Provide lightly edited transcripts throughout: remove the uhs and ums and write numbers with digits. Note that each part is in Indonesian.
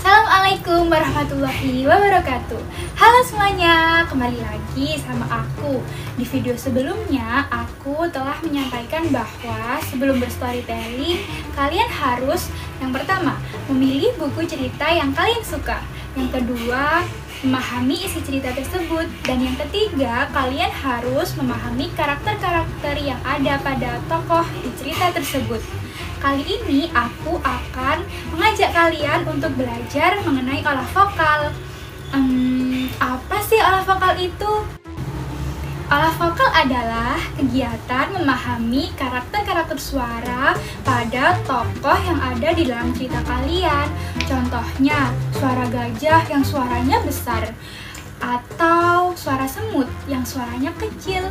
Assalamualaikum warahmatullahi wabarakatuh. Halo semuanya, kembali lagi sama aku. Di video sebelumnya, aku telah menyampaikan bahwa sebelum berstorytelling, kalian harus yang pertama, memilih buku cerita yang kalian suka. Yang kedua, memahami isi cerita tersebut. Dan yang ketiga, kalian harus memahami karakter-karakter yang ada pada tokoh di cerita tersebut. Kali ini aku akan mengajak kalian untuk belajar mengenai olah vokal. Apa sih olah vokal itu? Olah vokal adalah kegiatan memahami karakter-karakter suara pada tokoh yang ada di dalam cerita kalian. Contohnya, suara gajah yang suaranya besar, atau suara semut yang suaranya kecil.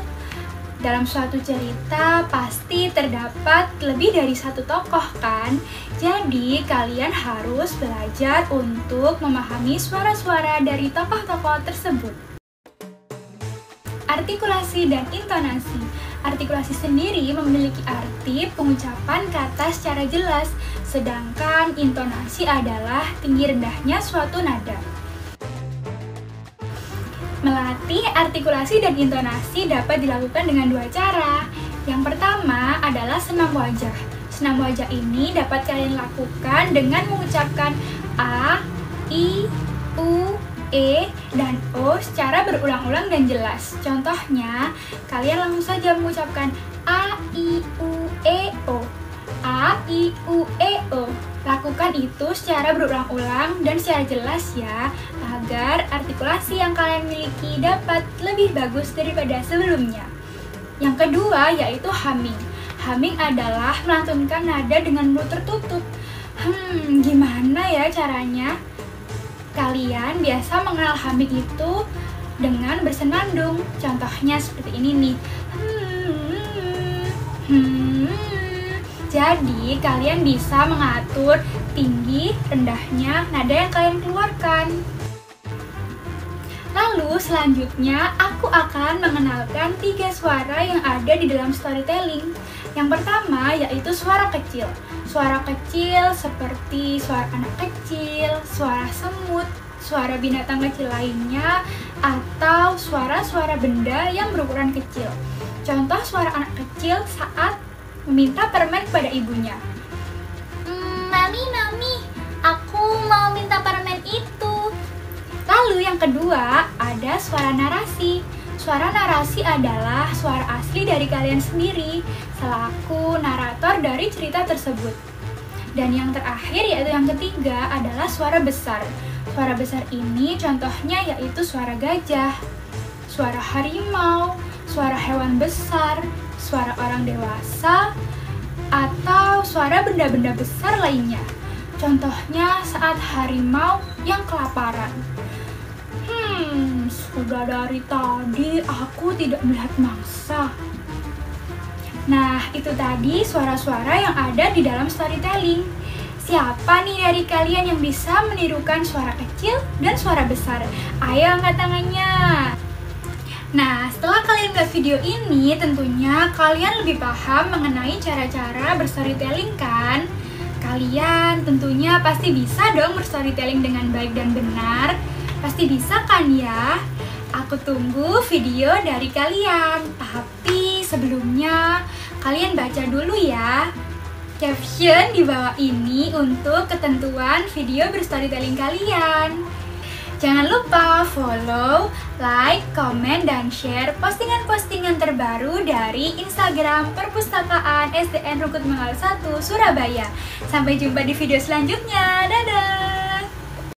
Dalam suatu cerita pasti terdapat lebih dari satu tokoh kan? Jadi kalian harus belajar untuk memahami suara-suara dari tokoh-tokoh tersebut. Artikulasi dan intonasi. Artikulasi sendiri memiliki arti pengucapan kata secara jelas, sedangkan intonasi adalah tinggi rendahnya suatu nada. Melatih artikulasi dan intonasi dapat dilakukan dengan dua cara. Yang pertama adalah senam wajah. Senam wajah ini dapat kalian lakukan dengan mengucapkan A, I, U, E, dan O secara berulang-ulang dan jelas. Contohnya, kalian langsung saja mengucapkan A, I, U, E, O. A, I, U, E, O. Lakukan itu secara berulang-ulang dan secara jelas ya, agar artikulasi yang kalian miliki dapat lebih bagus daripada sebelumnya. Yang kedua yaitu humming. Humming adalah melantunkan nada dengan mulut tertutup. Gimana ya caranya? Kalian biasa mengenal humming itu dengan bersenandung. Contohnya seperti ini nih. Jadi, kalian bisa mengatur tinggi, rendahnya nada yang kalian keluarkan. Lalu, selanjutnya aku akan mengenalkan 3 suara yang ada di dalam storytelling. Yang pertama, yaitu suara kecil. Suara kecil seperti suara anak kecil, suara semut, suara binatang kecil lainnya, atau suara-suara benda yang berukuran kecil. Contoh suara anak kecil saat meminta permen kepada ibunya. Mami, aku mau minta permen itu. Lalu yang kedua, ada suara narasi. Suara narasi adalah suara asli dari kalian sendiri, selaku narator dari cerita tersebut. Dan yang terakhir, yaitu yang ketiga, adalah suara besar. Suara besar ini contohnya yaitu suara gajah, suara harimau, suara hewan besar, suara orang dewasa, atau suara benda-benda besar lainnya. Contohnya saat harimau yang kelaparan. Sudah dari tadi aku tidak melihat mangsa. Nah, itu tadi suara-suara yang ada di dalam storytelling. Siapa nih dari kalian yang bisa menirukan suara kecil dan suara besar? Ayo angkat tangannya. Nah, setelah kalian lihat video ini, tentunya kalian lebih paham mengenai cara-cara berstorytelling kan? Kalian tentunya pasti bisa dong berstorytelling dengan baik dan benar. Pasti bisa kan ya? Aku tunggu video dari kalian. Tapi sebelumnya, kalian baca dulu ya caption di bawah ini untuk ketentuan video berstorytelling kalian. Jangan lupa follow, like, komen, dan share postingan-postingan terbaru dari Instagram Perpustakaan SDN Rungkut Mangala 1 Surabaya. Sampai jumpa di video selanjutnya. Dadah!